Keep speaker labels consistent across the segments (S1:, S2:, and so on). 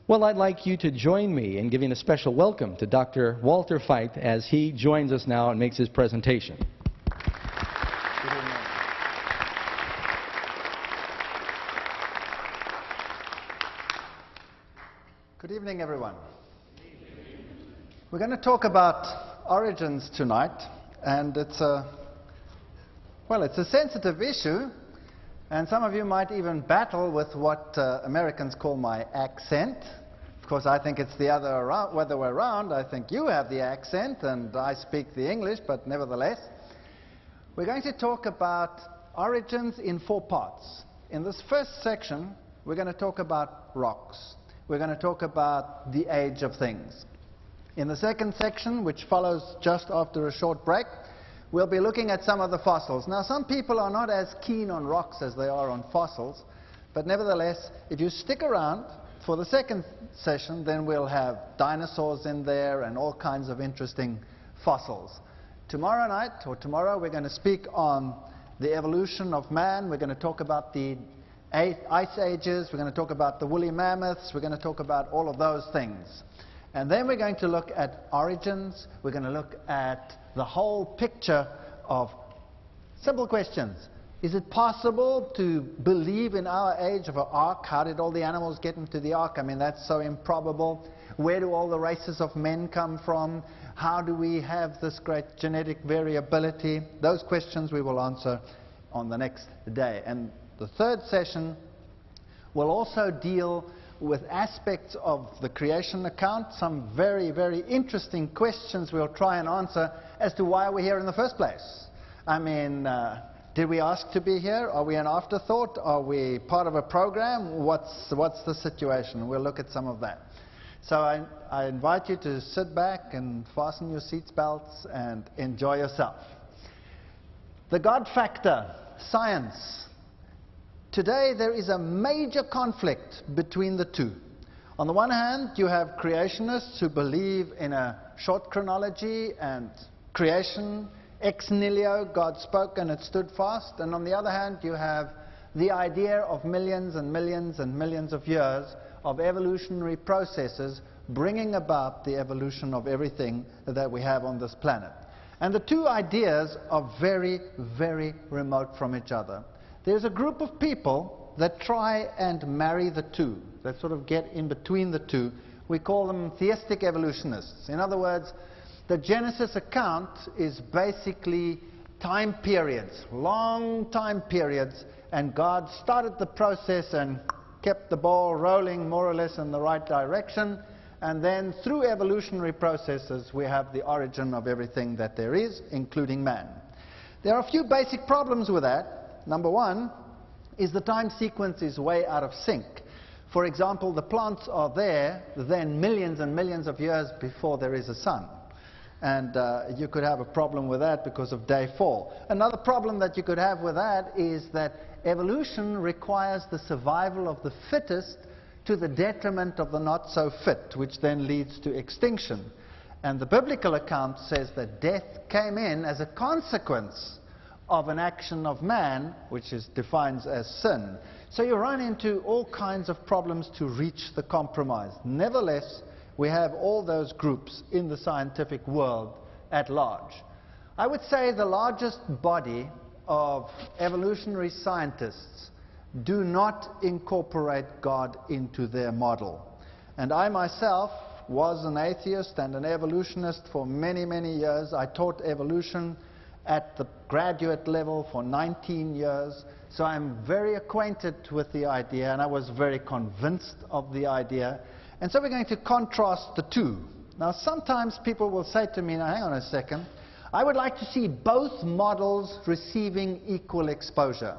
S1: Well, I'd like you to join me in giving a special welcome to Dr. Walter Veith as he joins us now and makes his presentation.
S2: Good evening, everyone. We're going to talk about origins tonight, and it's a sensitive issue, and some of you might even battle with what Americans call my accent. Of course, I think it's the other way around. I think you have the accent, and I speak the English, but nevertheless. We're going to talk about origins in 4 parts. In this first section, we're going to talk about rocks. We're going to talk about the age of things. In the second section, which follows just after a short break, we'll be looking at some of the fossils. Now, some people are not as keen on rocks as they are on fossils, but nevertheless, if you stick around for the second session, then we'll have dinosaurs in there and all kinds of interesting fossils. Tomorrow night, or tomorrow, we're going to speak on the evolution of man. We're going to talk about the ice ages. We're going to talk about the woolly mammoths. We're going to talk about all of those things. And then we're going to look at origins. We're going to look at the whole picture of simple questions. Is it possible to believe in our age of an ark? How did all the animals get into the ark? I mean, that's so improbable. Where do all the races of men come from? How do we have this great genetic variability? Those questions we will answer on the next day. And the third session will also deal with aspects of the creation account, some very, very interesting questions we'll try and answer as to why we're here in the first place. I mean, did we ask to be here? Are we an afterthought? Are we part of a program? What's the situation? We'll look at some of that. So I invite you to sit back and fasten your seat belts and enjoy yourself. The God factor, science. Today there is a major conflict between the two. On the one hand, you have creationists who believe in a short chronology and creation, ex nihilo, God spoke and it stood fast. And on the other hand, you have the idea of millions and millions and millions of years of evolutionary processes bringing about the evolution of everything that we have on this planet. And the two ideas are very, very remote from each other. There's a group of people that try and marry the two, that sort of get in between the two. We call them theistic evolutionists. In other words, the Genesis account is basically time periods, long time periods, and God started the process and kept the ball rolling more or less in the right direction, and then through evolutionary processes we have the origin of everything that there is, including man. There are a few basic problems with that. Number one is the time sequence is way out of sync. For example, the plants are there then millions and millions of years before there is a sun. And you could have a problem with that because of day 4. Another problem that you could have with that is that evolution requires the survival of the fittest to the detriment of the not so fit, which then leads to extinction. And the biblical account says that death came in as a consequence of an action of man, which is defined as sin. So you run into all kinds of problems to reach the compromise. Nevertheless, we have all those groups in the scientific world at large. I would say the largest body of evolutionary scientists do not incorporate God into their model. And I myself was an atheist and an evolutionist for many, many years. I taught evolution at the graduate level for 19 years. So I'm very acquainted with the idea, and I was very convinced of the idea. And so we're going to contrast the two. Now, sometimes people will say to me, now hang on a second, I would like to see both models receiving equal exposure.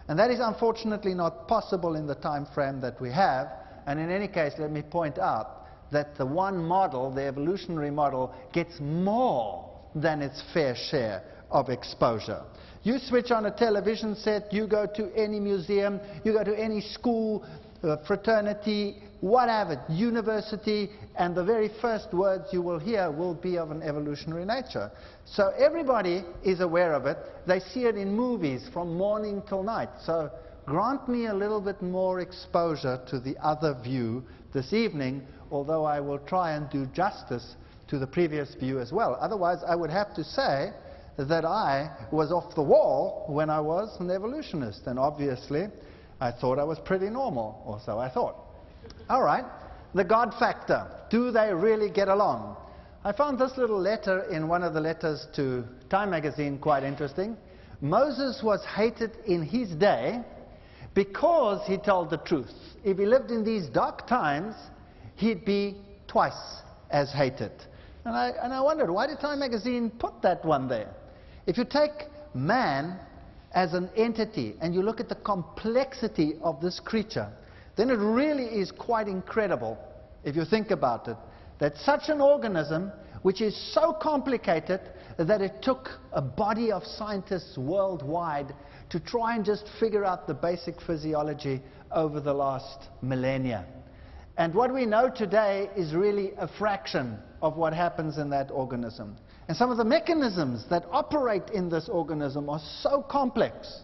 S2: And that is unfortunately not possible in the time frame that we have. And in any case, let me point out that the one model, the evolutionary model, gets more than its fair share of exposure. You switch on a television set, you go to any museum, you go to any school, fraternity, whatever, university, and the very first words you will hear will be of an evolutionary nature. So everybody is aware of it. They see it in movies from morning till night. So grant me a little bit more exposure to the other view this evening, although I will try and do justice to the previous view as well. Otherwise, I would have to say that I was off the wall when I was an evolutionist, and obviously I thought I was pretty normal, or so I thought. All right, the God factor. Do they really get along? I found this little letter in one of the letters to Time magazine quite interesting. Moses was hated in his day because he told the truth. If he lived in these dark times, he'd be twice as hated. And I wondered, why did Time magazine put that one there? If you take man as an entity and you look at the complexity of this creature, then it really is quite incredible, if you think about it, that such an organism, which is so complicated that it took a body of scientists worldwide to try and just figure out the basic physiology over the last millennia. And what we know today is really a fraction of what happens in that organism. And some of the mechanisms that operate in this organism are so complex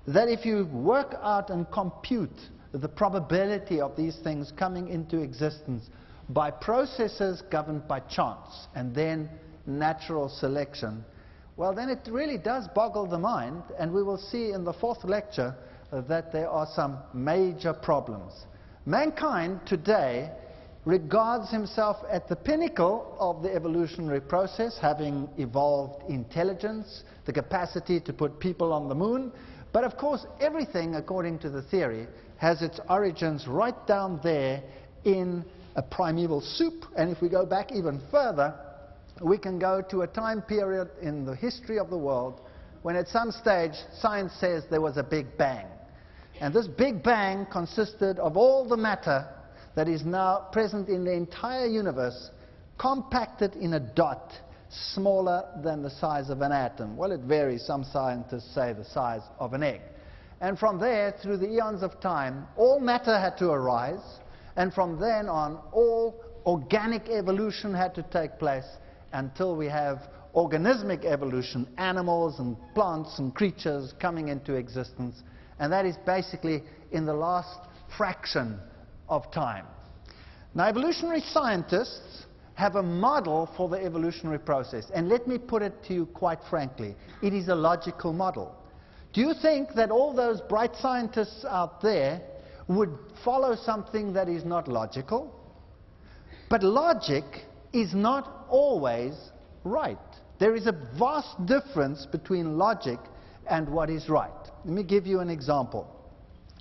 S2: that if you work out and compute the probability of these things coming into existence by processes governed by chance and then natural selection, well, then it really does boggle the mind, and we will see in the fourth lecture that there are some major problems. Mankind today regards himself at the pinnacle of the evolutionary process, having evolved intelligence, the capacity to put people on the moon. But of course, everything, according to the theory, has its origins right down there in a primeval soup. And if we go back even further, we can go to a time period in the history of the world when at some stage science says there was a Big Bang. And this Big Bang consisted of all the matter that is now present in the entire universe, compacted in a dot smaller than the size of an atom. Well, it varies. Some scientists say the size of an egg. And from there, through the eons of time, all matter had to arise, and from then on, all organic evolution had to take place until we have organismic evolution, animals and plants and creatures coming into existence. And that is basically in the last fraction of time. Now, evolutionary scientists have a model for the evolutionary process. And let me put it to you quite frankly. It is a logical model. Do you think that all those bright scientists out there would follow something that is not logical? But logic is not always right. There is a vast difference between logic and what is right. Let me give you an example.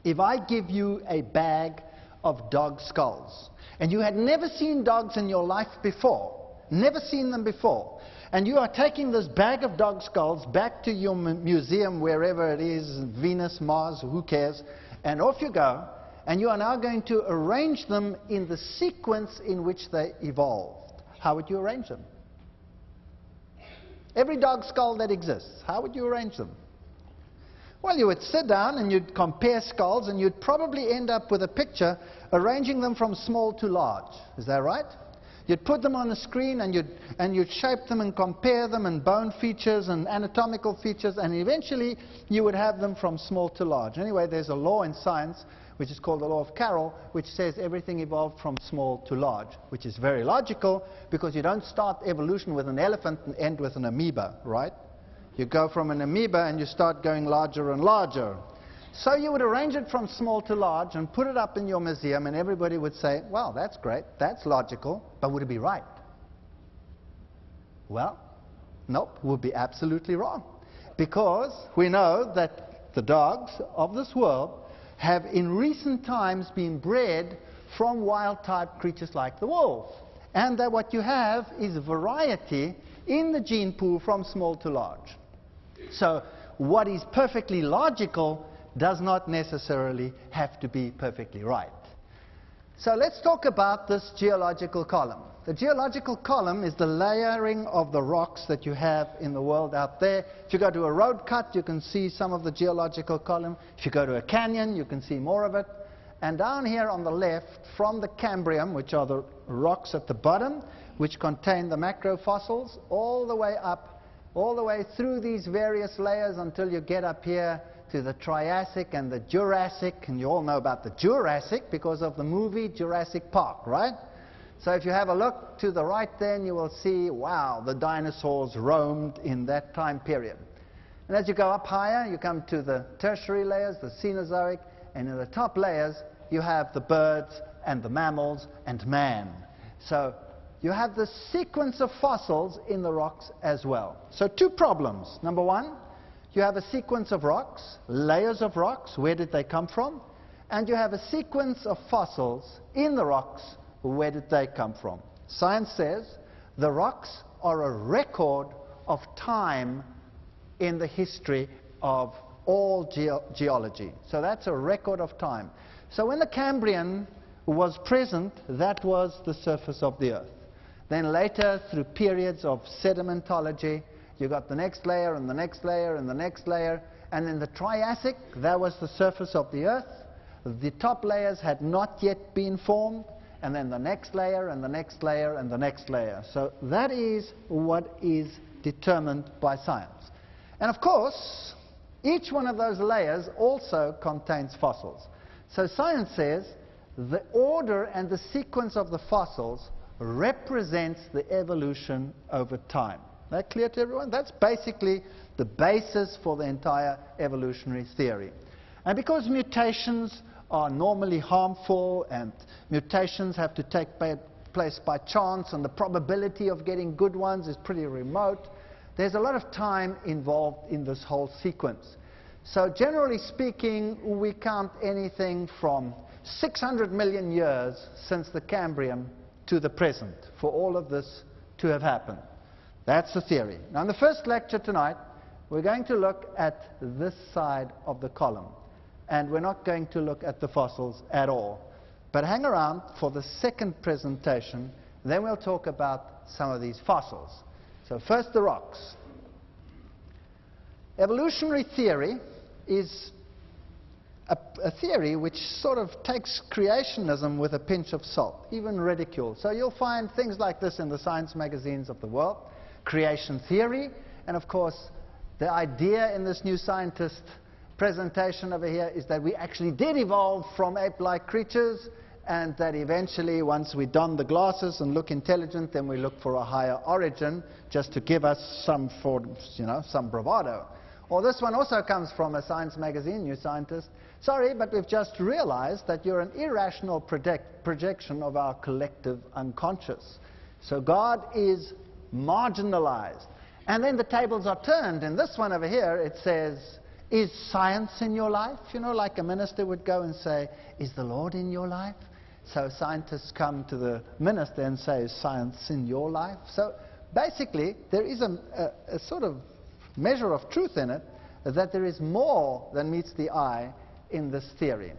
S2: If I give you a bag of dog skulls, and you had never seen dogs in your life before, never seen them before, and you are taking this bag of dog skulls back to your museum, wherever it is, Venus, Mars, who cares, and off you go, and you are now going to arrange them in the sequence in which they evolved. How would you arrange them? Every dog skull that exists, how would you arrange them? Well, you would sit down and you'd compare skulls, and you'd probably end up with a picture arranging them from small to large. Is that right? You'd put them on the screen and you'd shape them and compare them, and bone features and anatomical features, and eventually you would have them from small to large. Anyway, there's a law in science which is called the law of Carroll, which says everything evolved from small to large, which is very logical because you don't start evolution with an elephant and end with an amoeba, right? You go from an amoeba and you start going larger and larger. So you would arrange it from small to large and put it up in your museum, and everybody would say, well, that's great, that's logical, but would it be right? Well, nope, would be absolutely wrong. Because we know that the dogs of this world have in recent times been bred from wild-type creatures like the wolf. And that what you have is variety in the gene pool from small to large. So what is perfectly logical does not necessarily have to be perfectly right. So let's talk about this geological column. The geological column is the layering of the rocks that you have in the world out there. If you go to a road cut, you can see some of the geological column. If you go to a canyon, you can see more of it. And down here on the left, from the Cambrian, which are the rocks at the bottom, which contain the macrofossils, all the way up, all the way through these various layers until you get up here to the Triassic and the Jurassic. And you all know about the Jurassic because of the movie Jurassic Park, right? So if you have a look to the right, then you will see, wow, the dinosaurs roamed in that time period. And as you go up higher, you come to the tertiary layers, the Cenozoic, and in the top layers, you have the birds and the mammals and man. So you have the sequence of fossils in the rocks as well. So two problems. Number one, you have a sequence of rocks, layers of rocks, where did they come from? And you have a sequence of fossils in the rocks, where did they come from? Science says the rocks are a record of time in the history of all geology. So that's a record of time. So when the Cambrian was present, that was the surface of the earth. Then later, through periods of sedimentology, you got the next layer and the next layer and the next layer. And in the Triassic, that was the surface of the earth. The top layers had not yet been formed. And then the next layer and the next layer and the next layer. So that is what is determined by science. And of course, each one of those layers also contains fossils. So science says the order and the sequence of the fossils represents the evolution over time. That clear to everyone? That's basically the basis for the entire evolutionary theory. And because mutations are normally harmful and mutations have to take place by chance and the probability of getting good ones is pretty remote, there's a lot of time involved in this whole sequence. So generally speaking, we count anything from 600 million years since the Cambrian to the present for all of this to have happened. That's the theory. Now in the first lecture tonight, we're going to look at this side of the column. And we're not going to look at the fossils at all. But hang around for the second presentation, then we'll talk about some of these fossils. So first the rocks. Evolutionary theory is a theory which sort of takes creationism with a pinch of salt, even ridicule. So you'll find things like this in the science magazines of the world. Creation theory, and of course the idea in this New Scientist presentation over here is that we actually did evolve from ape-like creatures, and that eventually, once we don the glasses and look intelligent, then we look for a higher origin, just to give us some bravado. Or this one also comes from a science magazine, New Scientist. Sorry, but we've just realized that you're an irrational projection of our collective unconscious. So God is marginalized. And then the tables are turned. In this one over here, it says, is science in your life? You know, like a minister would go and say, is the Lord in your life? So scientists come to the minister and say, is science in your life? So basically, there is a sort of measure of truth in it, that there is more than meets the eye in this theory.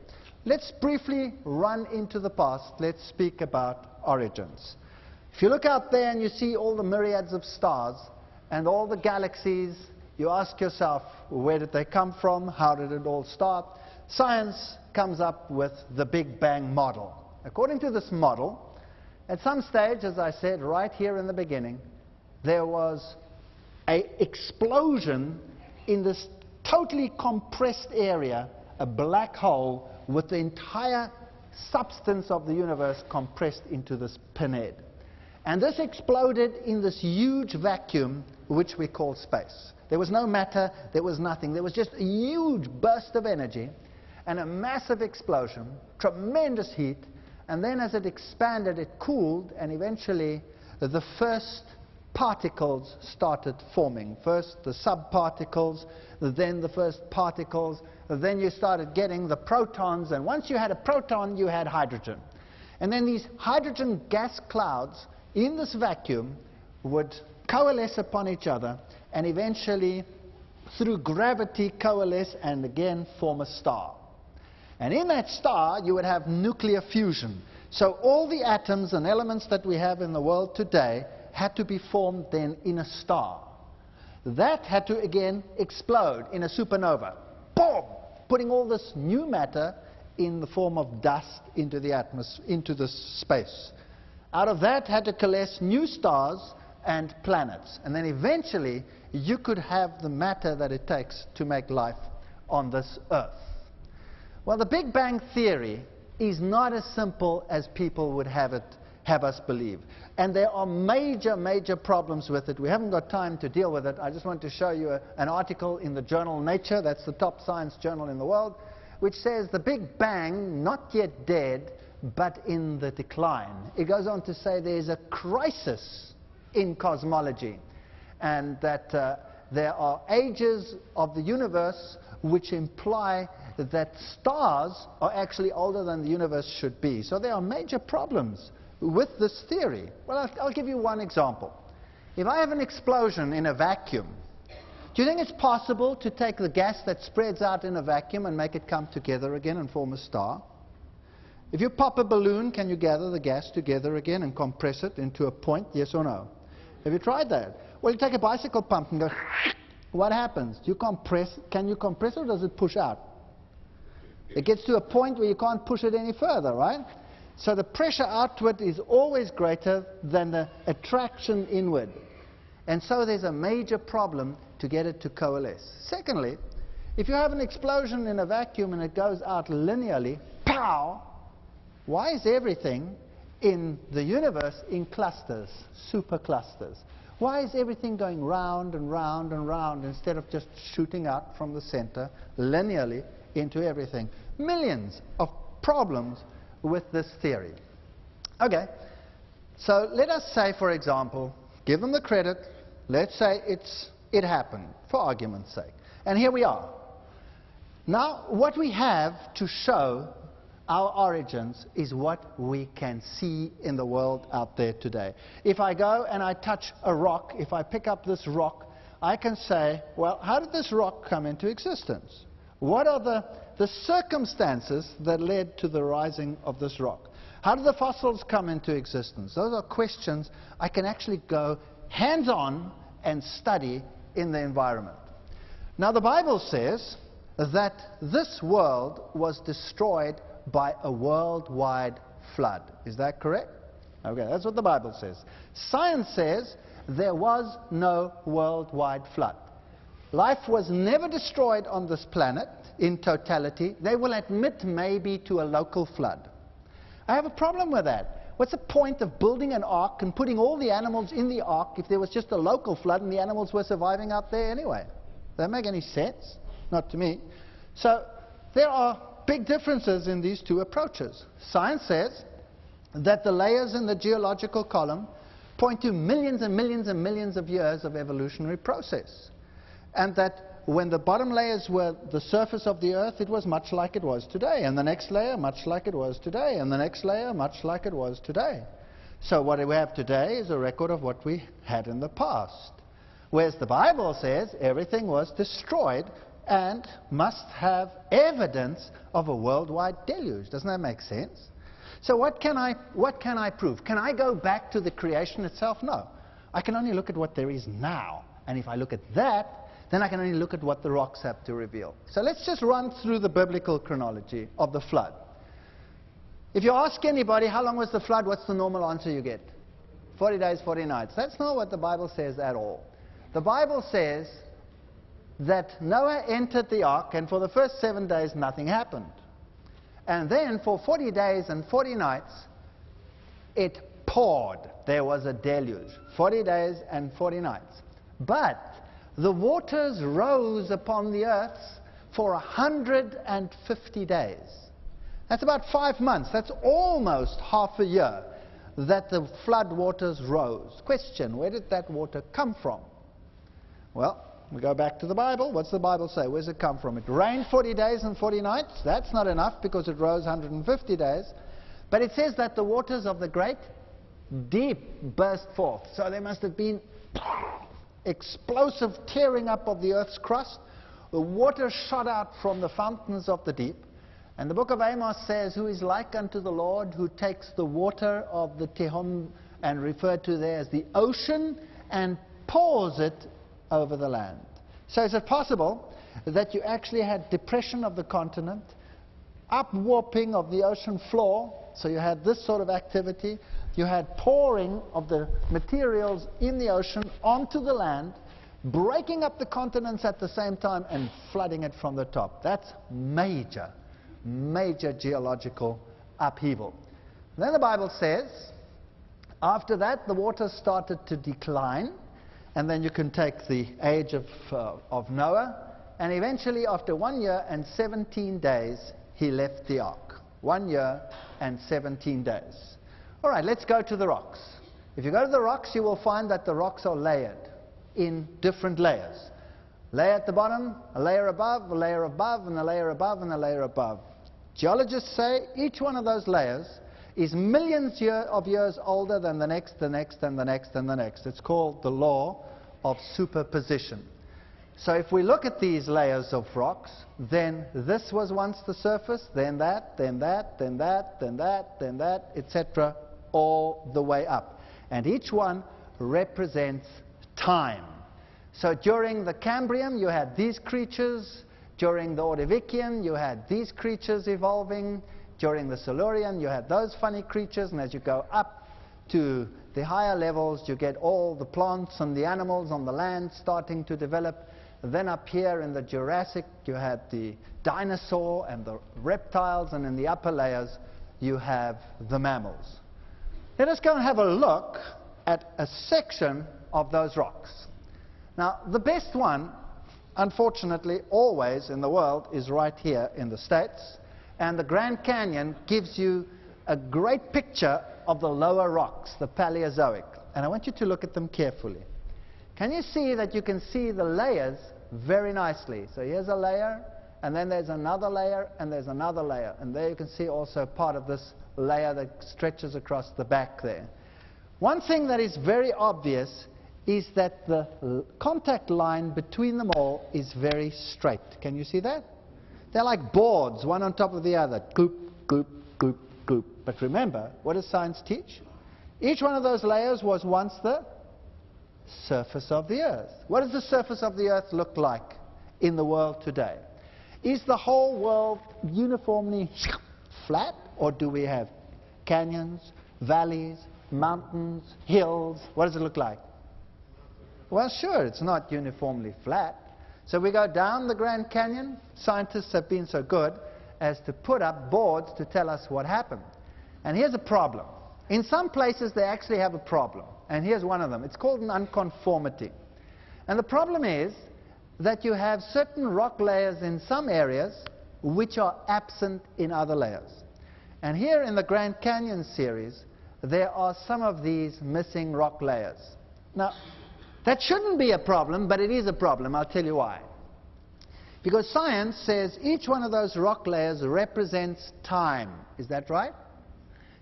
S2: Let's briefly run into the past. Let's speak about origins. If you look out there and you see all the myriads of stars and all the galaxies, you ask yourself, where did they come from? How did it all start? Science comes up with the Big Bang model. According to this model, at some stage, as I said, right here in the beginning, there was an explosion in this totally compressed area, a black hole with the entire substance of the universe compressed into this pinhead. And this exploded in this huge vacuum, which we call space. There was no matter, there was nothing. There was just a huge burst of energy and a massive explosion, tremendous heat, and then as it expanded, it cooled, and eventually the first particles started forming. First the subparticles, then the first particles, then you started getting the protons, and once you had a proton, you had hydrogen. And then these hydrogen gas clouds in this vacuum would coalesce upon each other and eventually, through gravity, coalesce and again form a star. And in that star, you would have nuclear fusion. So all the atoms and elements that we have in the world today had to be formed then in a star. That had to again explode in a supernova. Boom! Putting all this new matter in the form of dust into the atmosphere, into the space. Out of that had to coalesce new stars and planets. And then eventually you could have the matter that it takes to make life on this earth. Well, the Big Bang Theory is not as simple as people would have us believe. And there are major, major problems with it. We haven't got time to deal with it. I just want to show you an article in the journal Nature, that's the top science journal in the world, which says the Big Bang, not yet dead, but in the decline. It goes on to say there's a crisis in cosmology, and that there are ages of the universe which imply that stars are actually older than the universe should be. So there are major problems with this theory. Well, I'll give you one example. If I have an explosion in a vacuum, do you think it's possible to take the gas that spreads out in a vacuum and make it come together again and form a star? If you pop a balloon, can you gather the gas together again and compress it into a point, yes or no? Have you tried that? Well, you take a bicycle pump and go, what happens? Do you compress? Can you compress it, or does it push out? It gets to a point where you can't push it any further, right? So the pressure outward is always greater than the attraction inward. And so there's a major problem to get it to coalesce. Secondly, if you have an explosion in a vacuum and it goes out linearly, pow! Why is everything in the universe in clusters, superclusters? Why is everything going round and round and round instead of just shooting out from the center linearly into everything? Millions of problems with this theory. Okay, so let us say, for example, give them the credit, let's say it happened, for argument's sake. And here we are. Now, what we have to show our origins is what we can see in the world out there today. If I go and I touch a rock, if I pick up this rock, I can say, well, how did this rock come into existence? What are the circumstances that led to the rising of this rock? How did the fossils come into existence? Those are questions I can actually go hands-on and study in the environment. Now, the Bible says that this world was destroyed by a worldwide flood. Is that correct? Okay, that's what the Bible says. Science says there was no worldwide flood. Life was never destroyed on this planet in totality. They will admit maybe to a local flood. I have a problem with that. What's the point of building an ark and putting all the animals in the ark if there was just a local flood and the animals were surviving out there anyway? Does that make any sense? Not to me. So there are big differences in these two approaches. Science says that the layers in the geological column point to millions and millions and millions of years of evolutionary process. And that when the bottom layers were the surface of the earth, it was much like it was today. And the next layer, much like it was today. And the next layer, much like it was today. So what we have today is a record of what we had in the past. Whereas the Bible says everything was destroyed and must have evidence of a worldwide deluge. Doesn't that make sense? So what can I prove? Can I go back to the creation itself? No. I can only look at what there is now. And if I look at that, then I can only look at what the rocks have to reveal. So let's just run through the biblical chronology of the flood. If you ask anybody, how long was the flood, what's the normal answer you get? 40 days, 40 nights. That's not what the Bible says at all. The Bible says that Noah entered the ark, and for the first 7 days nothing happened. And then for 40 days and 40 nights, it poured. There was a deluge. 40 days and 40 nights. But the waters rose upon the earth for 150 days. That's about 5 months. That's almost half a year that the flood waters rose. Question, where did that water come from? Well, we go back to the Bible. What's the Bible say? Where does it come from? It rained 40 days and 40 nights. That's not enough because it rose 150 days. But it says that the waters of the great deep burst forth. So there must have been explosive tearing up of the earth's crust. The water shot out from the fountains of the deep. And the book of Amos says, who is like unto the Lord, who takes the water of the Tehom, and referred to there as the ocean, and pours it over the land. So is it possible that you actually had depression of the continent, upwarping of the ocean floor, so you had this sort of activity, you had pouring of the materials in the ocean onto the land, breaking up the continents at the same time and flooding it from the top. That's major, major geological upheaval. Then the Bible says, after that the water started to decline, and then you can take the age of Noah, and eventually after 1 year and 17 days he left the ark. 1 year and 17 days. All right, let's go to the rocks. If you go to the rocks, you will find that the rocks are layered in different layers. Layer at the bottom, a layer above, a layer above, and a layer above, and a layer above. Geologists say each one of those layers is millions of years older than the next, the next, and the next, and the next. It's called the law of superposition. So if we look at these layers of rocks, then this was once the surface, then that, then that, then that, then that, then that, etc., all the way up. And each one represents time. So during the Cambrian, you had these creatures. During the Ordovician, you had these creatures evolving. During the Silurian, you had those funny creatures. And as you go up to the higher levels, you get all the plants and the animals on the land starting to develop. Then up here in the Jurassic, you had the dinosaur and the reptiles. And in the upper layers, you have the mammals. Let us go and have a look at a section of those rocks. Now, the best one, unfortunately, always in the world is right here in the States. And the Grand Canyon gives you a great picture of the lower rocks, the Paleozoic. And I want you to look at them carefully. Can you see that you can see the layers very nicely? So here's a layer, and then there's another layer, and there's another layer. And there you can see also part of this layer that stretches across the back there. One thing that is very obvious is that the contact line between them all is very straight. Can you see that? They're like boards, one on top of the other. Gloop, gloop, gloop, gloop. But remember, what does science teach? Each one of those layers was once the surface of the earth. What does the surface of the earth look like in the world today? Is the whole world uniformly flat, or do we have canyons, valleys, mountains, hills? What does it look like? Well, sure, it's not uniformly flat. So we go down the Grand Canyon. Scientists have been so good as to put up boards to tell us what happened. And here's a problem. In some places they actually have a problem. And here's one of them. It's called an unconformity. And the problem is that you have certain rock layers in some areas which are absent in other layers. And here in the Grand Canyon series, there are some of these missing rock layers. Now, that shouldn't be a problem, but it is a problem. I'll tell you why. Because science says each one of those rock layers represents time. Is that right?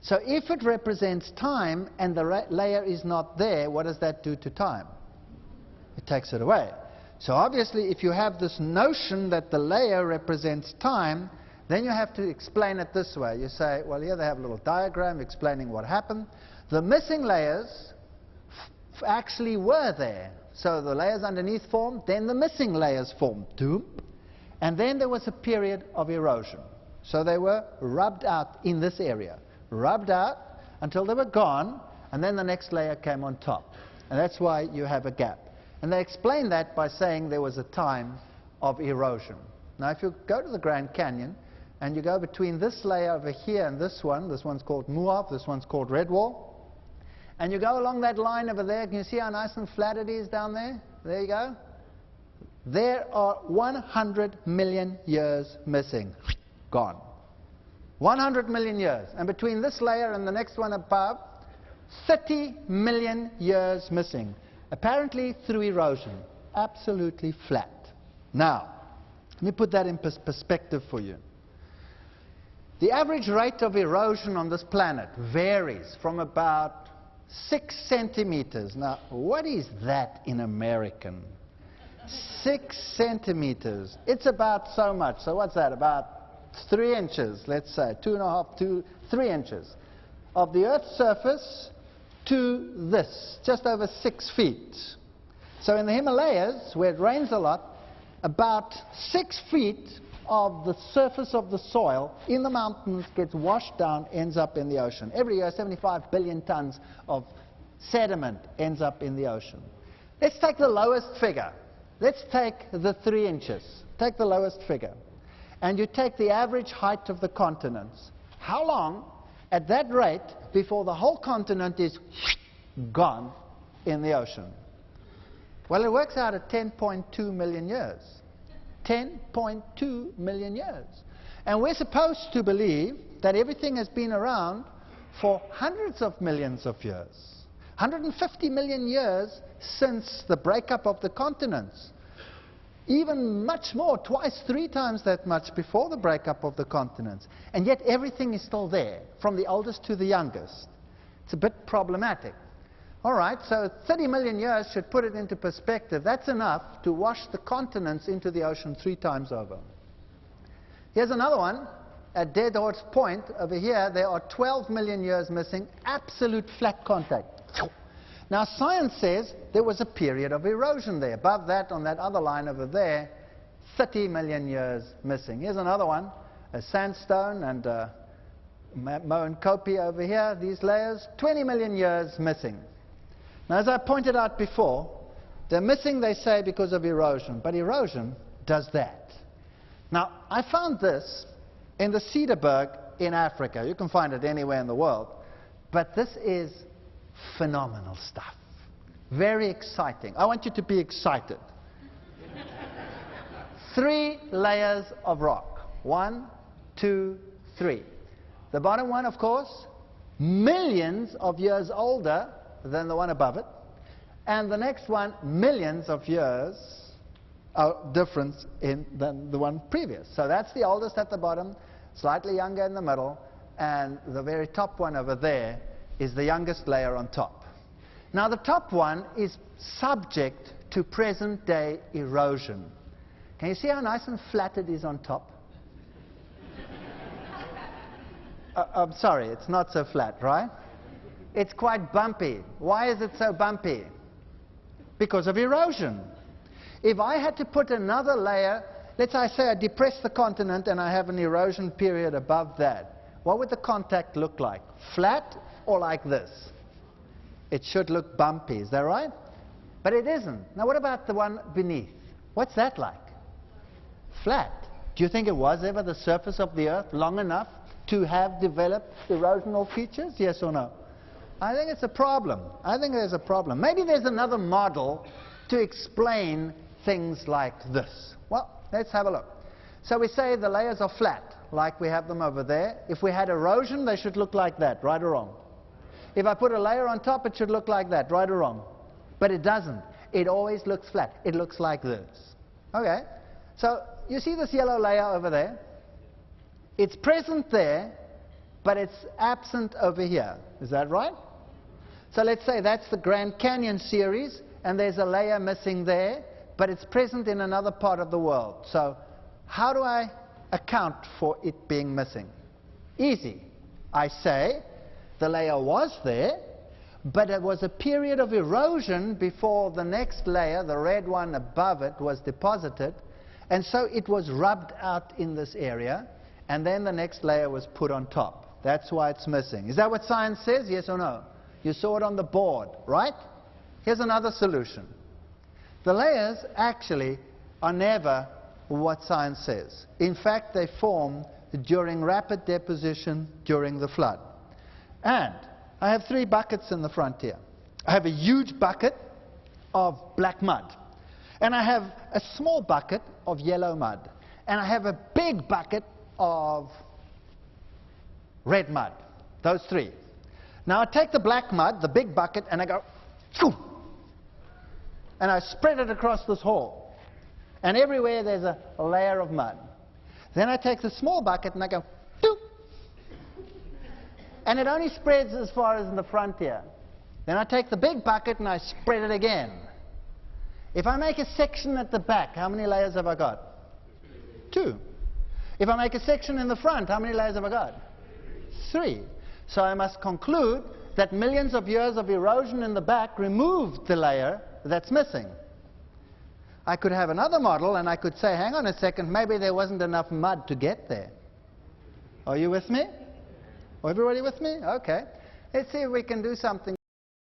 S2: So if it represents time and the layer is not there, what does that do to time? It takes it away. So obviously, if you have this notion that the layer represents time, then you have to explain it this way. You say, well, here they have a little diagram explaining what happened. The missing layers actually were there. So the layers underneath formed, then the missing layers formed. And then there was a period of erosion. So they were rubbed out in this area. Rubbed out until they were gone, and then the next layer came on top. And that's why you have a gap. And they explain that by saying there was a time of erosion. Now if you go to the Grand Canyon, and you go between this layer over here and this one's called Muav, this one's called Redwall, and you go along that line over there, can you see how nice and flat it is down there? There you go. There are 100 million years missing. Gone. 100 million years. And between this layer and the next one above, 30 million years missing. Apparently through erosion. Absolutely flat. Now, let me put that in perspective for you. The average rate of erosion on this planet varies from about 6 centimeters. Now, what is that in American? 6 centimeters. It's about so much. So what's that? About 3 inches, let's say, 2.5 to 3 inches of the Earth's surface to this, just over 6 feet. So in the Himalayas, where it rains a lot, about 6 feet of the surface of the soil in the mountains gets washed down, ends up in the ocean. Every year, 75 billion tons of sediment ends up in the ocean. Let's take the lowest figure. Let's take the 3 inches. Take the lowest figure. And you take the average height of the continents. How long, at that rate, before the whole continent is gone in the ocean? Well, it works out at 10.2 million years. 10.2 million years. And we're supposed to believe that everything has been around for hundreds of millions of years. 150 million years since the breakup of the continents. Even much more, twice, 3 times that much before the breakup of the continents. And yet everything is still there, from the oldest to the youngest. It's a bit problematic. All right, so 30 million years should put it into perspective. That's enough to wash the continents into the ocean 3 times over. Here's another one. At Dead Horse Point, over here, there are 12 million years missing, absolute flat contact. Now, science says there was a period of erosion there. Above that, on that other line over there, 30 million years missing. Here's another one, a sandstone and Moen Kopi over here, these layers, 20 million years missing. Now, as I pointed out before, they're missing, they say, because of erosion. But erosion does that. Now, I found this in the Cedarburg in Africa. You can find it anywhere in the world. But this is phenomenal stuff. Very exciting. I want you to be excited. 3 layers of rock. 1, 2, 3. The bottom one, of course, millions of years older than the one above it. And the next one, millions of years difference than the one previous. So that's the oldest at the bottom, slightly younger in the middle, and the very top one over there is the youngest layer on top. Now, the top one is subject to present-day erosion. Can you see how nice and flat it is on top? I'm sorry, it's not so flat, right? It's quite bumpy. Why is it so bumpy? Because of erosion. If I had to put another layer, let's say I depress the continent and I have an erosion period above that, what would the contact look like? Flat or like this? It should look bumpy, is that right? But it isn't. Now, what about the one beneath? What's that like? Flat. Do you think it was ever the surface of the Earth long enough to have developed erosional features? Yes or no? I think it's a problem. I think there's a problem. Maybe there's another model to explain things like this. Well, let's have a look. So we say the layers are flat, like we have them over there. If we had erosion, they should look like that, right or wrong? If I put a layer on top, it should look like that, right or wrong? But it doesn't. It always looks flat. It looks like this. Okay? So you see this yellow layer over there? It's present there, but it's absent over here. Is that right? So let's say that's the Grand Canyon series, and there's a layer missing there, but it's present in another part of the world. So how do I account for it being missing? Easy. I say the layer was there, but it was a period of erosion before the next layer, the red one above it, was deposited, and so it was rubbed out in this area, and then the next layer was put on top. That's why it's missing. Is that what science says, yes or no? You saw it on the board, right? Here's another solution. The layers actually are never what science says. In fact, they form during rapid deposition during the flood. And I have 3 buckets in the front here. I have a huge bucket of black mud. And I have a small bucket of yellow mud. And I have a big bucket of red mud. Those 3. Now I take the black mud, the big bucket, and I go, Choo! And I spread it across this hall. And everywhere there's a layer of mud. Then I take the small bucket and I go, Doo! And it only spreads as far as in the front here. Then I take the big bucket and I spread it again. If I make a section at the back, how many layers have I got? 2. If I make a section in the front, how many layers have I got? 3. So I must conclude that millions of years of erosion in the back removed the layer that's missing. I could have another model and I could say, hang on a second, maybe there wasn't enough mud to get there. Are you with me? Everybody with me? Okay. Let's see if we can do something